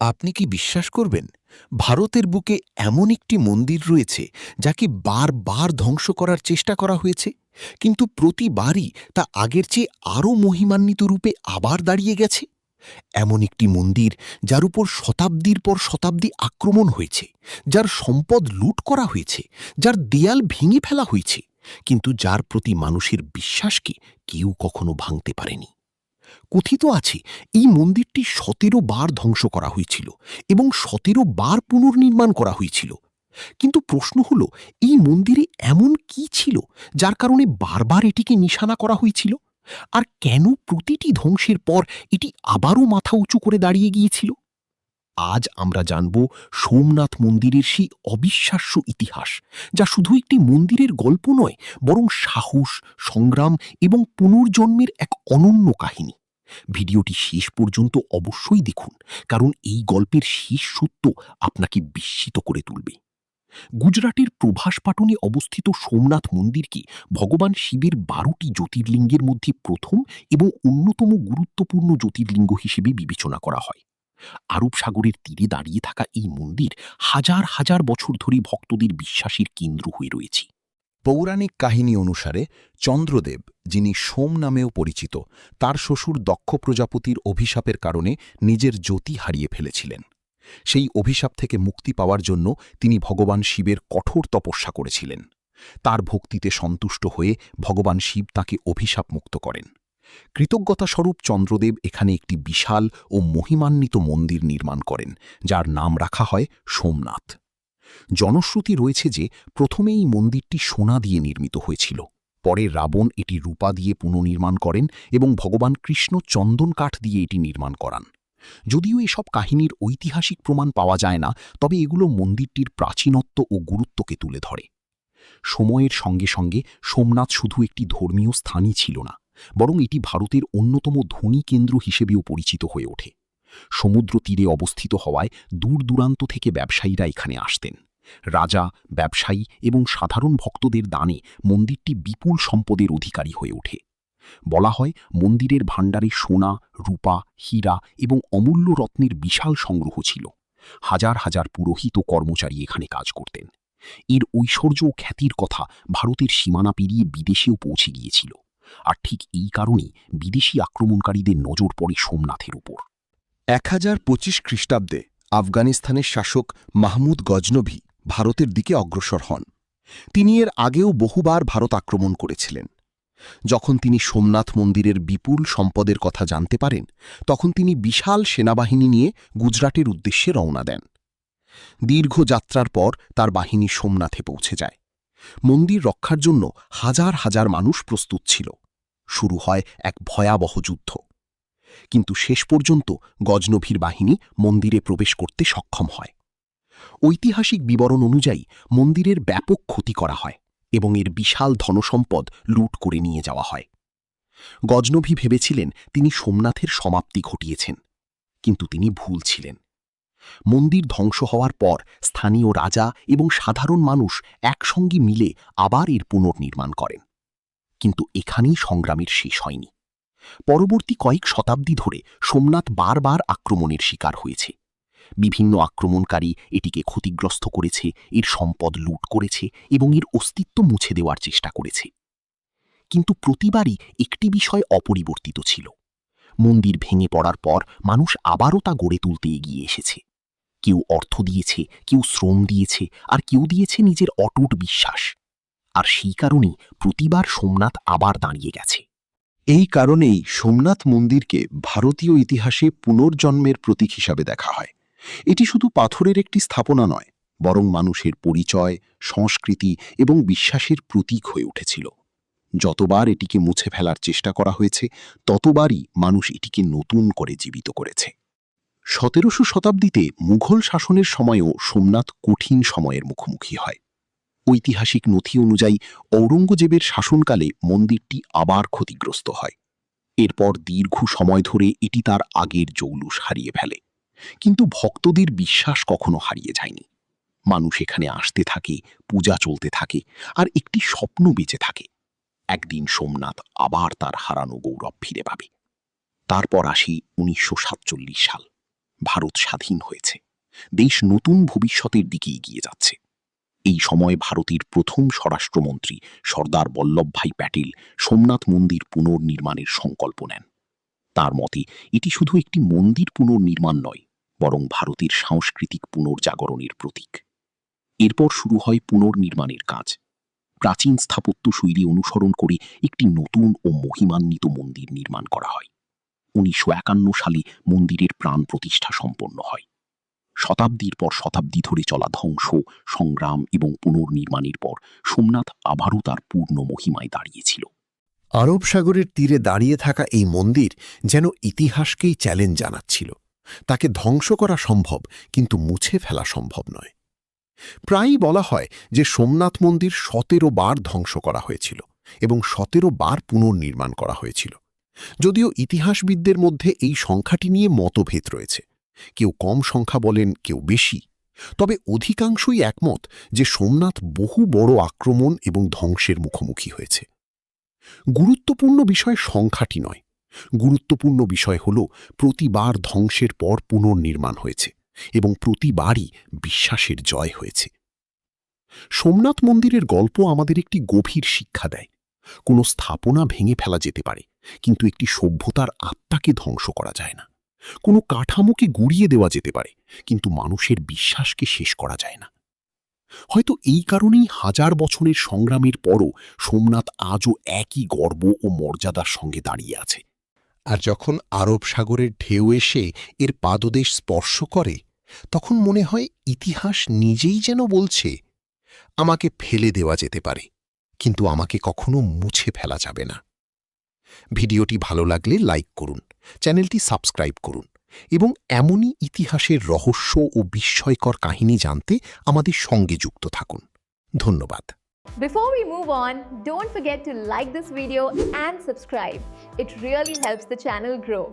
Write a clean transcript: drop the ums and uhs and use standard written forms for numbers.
আপনি কি বিশ্বাস করবেন, ভারতের বুকে এমন একটি মন্দির রয়েছে যাকে বারবার ধ্বংস করার চেষ্টা করা হয়েছে, কিন্তু প্রতিবারই তা আগের চেয়ে আরও মহিমান্বিত রূপে আবার দাঁড়িয়ে গেছে। এমন একটি মন্দির যার উপর শতাব্দীর পর শতাব্দী আক্রমণ হয়েছে, যার সম্পদ লুট করা হয়েছে, যার দেয়াল ভেঙে ফেলা হয়েছে, কিন্তু যার প্রতি মানুষের বিশ্বাসকে কেউ কখনো ভাঙতে পারেনি। কথিত আছে এই মন্দিরটি ১৭ বার ধ্বংস করা হয়েছিল এবং ১৭ বার পুনর্নির্মাণ করা হয়েছিল। কিন্তু প্রশ্ন হল, এই মন্দিরে এমন কি ছিল যার কারণে বারবার এটিকে নিশানা করা হয়েছিল? আর কেন প্রতিটি ধ্বংসের পর এটি আবারও মাথা উঁচু করে দাঁড়িয়ে গিয়েছিল? আজ আমরা জানব সোমনাথ মন্দিরের সেই অবিশ্বাস্য ইতিহাস, যা শুধু একটি মন্দিরের গল্প নয়, বরং সাহস, সংগ্রাম এবং পুনর্জন্মের এক অনন্য কাহিনী। ভিডিওটি শেষ পর্যন্ত অবশ্যই দেখুন, কারণ এই গল্পের শেষ সত্য আপনাকে বিস্মিত করে তুলবে। গুজরাটের প্রভাসপাটনে অবস্থিত সোমনাথ মন্দিরকে ভগবান শিবের ১২টি জ্যোতির্লিঙ্গের মধ্যে প্রথম এবং অন্যতম গুরুত্বপূর্ণ জ্যোতির্লিঙ্গ হিসেবে বিবেচনা করা হয়। আরব সাগরের তীরে দাঁড়িয়ে থাকা এই মন্দির হাজার হাজার বছর ধরে ভক্তদের বিশ্বাসের কেন্দ্র হয়ে রয়েছে। পৌরাণিক কাহিনী অনুসারে চন্দ্রদেব, যিনি সোম নামেও পরিচিত, তার শ্বশুর দক্ষ প্রজাপতির অভিশাপের কারণে নিজের জ্যোতি হারিয়ে ফেলেছিলেন। সেই অভিশাপ থেকে মুক্তি পাওয়ার জন্য তিনি ভগবান শিবের কঠোর তপস্যা করেছিলেন। তার ভক্তিতে সন্তুষ্ট হয়ে ভগবান শিব তাকে অভিশাপ মুক্ত করেন। কৃতজ্ঞতাস্বরূপ চন্দ্রদেব এখানে একটি বিশাল ও মহিমান্বিত মন্দির নির্মাণ করেন, যার নাম রাখা হয় সোমনাথ। জনশ্রুতি রয়েছে যে প্রথমে এই মন্দিরটি সোনা দিয়ে নির্মিত হয়েছিল, পরে রাবণ এটি রূপা দিয়ে পুনর্নির্মাণ করেন এবং ভগবান কৃষ্ণ চন্দন কাঠ দিয়ে এটি নির্মাণ করান। যদিও এসব কাহিনীর ঐতিহাসিক প্রমাণ পাওয়া যায় না, তবে এগুলো মন্দিরটির প্রাচীনত্ব ও গুরুত্বকে তুলে ধরে। সময়ের সঙ্গে সঙ্গে সোমনাথ শুধু একটি ধর্মীয় স্থানই ছিল না, বরং এটি ভারতের অন্যতম ধনী কেন্দ্র হিসেবেও পরিচিত হয়ে ওঠে। সমুদ্র তীরে অবস্থিত হওয়ায় দূর দূরান্ত থেকে ব্যবসায়ীরা এখানে আসতেন। রাজা, ব্যবসায়ী এবং সাধারণ ভক্তদের দানে মন্দিরটি বিপুল সম্পদের অধিকারী হয়ে ওঠে। বলা হয়, মন্দিরের ভাণ্ডারে সোনা, রূপা, হীরা এবং অমূল্য রত্নের বিশাল সংগ্রহ ছিল। হাজার হাজার পুরোহিত ও কর্মচারী এখানে কাজ করতেন। এর ঐশ্বর্য ও খ্যাতির কথা ভারতের সীমানা পেরিয়ে বিদেশেও পৌঁছে গিয়েছিল। আর ঠিক এই কারণেই বিদেশি আক্রমণকারীদের নজর পড়ে সোমনাথের উপর। ১০২৫ খ্রিস্টাব্দে আফগানিস্তানের শাসক মাহমুদ গজনভি ভারতের দিকে অগ্রসর হন। তিনি এর আগেও বহুবার ভারত আক্রমণ করেছিলেন। যখন তিনি সোমনাথ মন্দিরের বিপুল সম্পদের কথা জানতে পারেন, তখন তিনি বিশাল সেনাবাহিনী নিয়ে গুজরাটের উদ্দেশ্যে রওনা দেন। দীর্ঘ যাত্রার পর তার বাহিনী সোমনাথে পৌঁছে যায়। মন্দির রক্ষার জন্য হাজার হাজার মানুষ প্রস্তুত ছিল। শুরু হয় এক ভয়াবহ যুদ্ধ। কিন্তু শেষ পর্যন্ত গজনভির বাহিনী মন্দিরে প্রবেশ করতে সক্ষম হয়। ঐতিহাসিক বিবরণ অনুযায়ী মন্দিরের ব্যাপক ক্ষতি করা হয় এবং এর বিশাল ধনসম্পদ লুট করে নিয়ে যাওয়া হয়। গজনভি ভেবেছিলেন তিনি সোমনাথের সমাপ্তি ঘটিয়েছেন, কিন্তু তিনি ভুল ছিলেন। মন্দির ধ্বংস হওয়ার পর স্থানীয় রাজা এবং সাধারণ মানুষ একসঙ্গে মিলে আবার এর পুনর্নির্মাণ করেন। কিন্তু এখানেই সংগ্রামের শেষ হয়নি। পরবর্তী কয়েক শতাব্দী ধরে সোমনাথ বারবার আক্রমণের শিকার হয়েছে। বিভিন্ন আক্রমণকারী এটিকে ক্ষতিগ্রস্ত করেছে, এর সম্পদ লুট করেছে এবং এর অস্তিত্ব মুছে দেওয়ার চেষ্টা করেছে। কিন্তু প্রতিবারই একটি বিষয় অপরিবর্তিত ছিল। মন্দির ভেঙে পড়ার পর মানুষ আবারও তা গড়ে তুলতে এগিয়ে এসেছে। কেউ অর্থ দিয়েছে, কেউ শ্রম দিয়েছে, আর কেউ দিয়েছে নিজের অটুট বিশ্বাস। আর সেই কারণেই প্রতিবার সোমনাথ আবার দাঁড়িয়ে গেছে। এই কারণেই সোমনাথ মন্দিরকে ভারতীয় ইতিহাসে পুনর্জন্মের প্রতীক হিসাবে দেখা হয়। এটি শুধু পাথরের একটি স্থাপনা নয়, বরং মানুষের পরিচয়, সংস্কৃতি এবং বিশ্বাসের প্রতীক হয়ে উঠেছিল। যতবার এটিকে মুছে ফেলার চেষ্টা করা হয়েছে, ততবারই মানুষ এটিকে নতুন করে জীবিত করেছে। ১৭শ শতাব্দীতে মুঘল শাসনের সময়ও সোমনাথ কঠিন সময়ের মুখোমুখি হয়। ঐতিহাসিক নথি অনুযায়ী ঔরঙ্গজেবের শাসনকালে মন্দিরটি আবার ক্ষতিগ্রস্ত হয়। এরপর দীর্ঘ সময় ধরে এটি তার আগের জৌলুস হারিয়ে ফেলে। কিন্তু ভক্তদের বিশ্বাস কখনো হারিয়ে যায়নি। মানুষ এখানে আসতে থাকে, পূজা চলতে থাকে, আর একটি স্বপ্ন বেঁচে থাকে। একদিন সোমনাথ আবার তার হারানো গৌরব ফিরে পাবে। তারপর আসি ১৯৪৭ সাল। ভারত স্বাধীন হয়েছে, দেশ নতুন ভবিষ্যতের দিকে এগিয়ে যাচ্ছে। এই সময় ভারতের প্রথম স্বরাষ্ট্রমন্ত্রী সর্দার বল্লভভাই প্যাটেল সোমনাথ মন্দির পুনর্নির্মাণের সংকল্প নেন। তার মতে এটি শুধু একটি মন্দির পুনর্নির্মাণ নয়, বরং ভারতের সাংস্কৃতিক পুনর্জাগরণের প্রতীক। এরপর শুরু হয় পুনর্নির্মাণের কাজ। প্রাচীন স্থাপত্য শৈলী অনুসরণ করে একটি নতুন ও মহিমান্বিত মন্দির নির্মাণ করা হয়। 1951 সালে মন্দিরের প্রাণ প্রতিষ্ঠা সম্পন্ন হয়। শতাব্দীর পর শতাব্দী ধরে চলা ধ্বংস, সংগ্রাম এবং পুনর্নির্মাণের পর সোমনাথ আবারও তার পূর্ণ মহিমায় দাঁড়িয়েছিল। আরব সাগরের তীরে দাঁড়িয়ে থাকা এই মন্দির যেন ইতিহাসকেই চ্যালেঞ্জ জানাচ্ছিল। তাকে ধ্বংস করা সম্ভব, কিন্তু মুছে ফেলা সম্ভব নয়। প্রায়ই বলা হয় যে সোমনাথ মন্দির 17 বার ধ্বংস করা হয়েছিল এবং 17 বার পুনর্নির্মাণ করা হয়েছিল। যদিও ইতিহাসবিদদের মধ্যে এই সংখ্যাটি নিয়ে মতভেদ রয়েছে। কেউ কম সংখ্যা বলেন, কেউ বেশি। তবে অধিকাংশই একমত যে সোমনাথ বহু বড় আক্রমণ এবং ধ্বংসের মুখোমুখি হয়েছে। গুরুত্বপূর্ণ বিষয় সংখ্যাটি নয়, গুরুত্বপূর্ণ বিষয় হল প্রতিবার ধ্বংসের পর পুনর্নির্মাণ হয়েছে এবং প্রতিবারই বিশ্বাসের জয় হয়েছে। সোমনাথ মন্দিরের গল্প আমাদের একটি গভীর শিক্ষা দেয়। কোনো স্থাপনা ভেঙে ফেলা যেতে পারে, কিন্তু একটি সভ্যতার আত্মাকে ধ্বংস করা যায় না। কোনো কাঠামোকে গুঁড়িয়ে দেওয়া যেতে পারে, কিন্তু মানুষের বিশ্বাসকে শেষ করা যায় না। হয়তো এই কারণেই হাজার বছরের সংগ্রামের পরও সোমনাথ আজও একই গর্ব ও মর্যাদার সঙ্গে দাঁড়িয়ে আছে। আর যখন আরব সাগরের ঢেউ এসে এর পাদদেশ স্পর্শ করে, তখন মনে হয় ইতিহাস নিজেই যেন বলছে, আমাকে ফেলে দেওয়া যেতে পারে, কিন্তু আমাকে কখনো মুছে ফেলা যাবে না। ভিডিওটি ভালো লাগলে লাইক করুন, চ্যানেলটি সাবস্ক্রাইব করুন এবং এমনই ইতিহাসের রহস্য ও বিস্ময়কর কাহিনী জানতে আমাদের সঙ্গে যুক্ত থাকুন। ধন্যবাদ। Before we move on, don't forget to like this video and subscribe. It really helps the channel grow.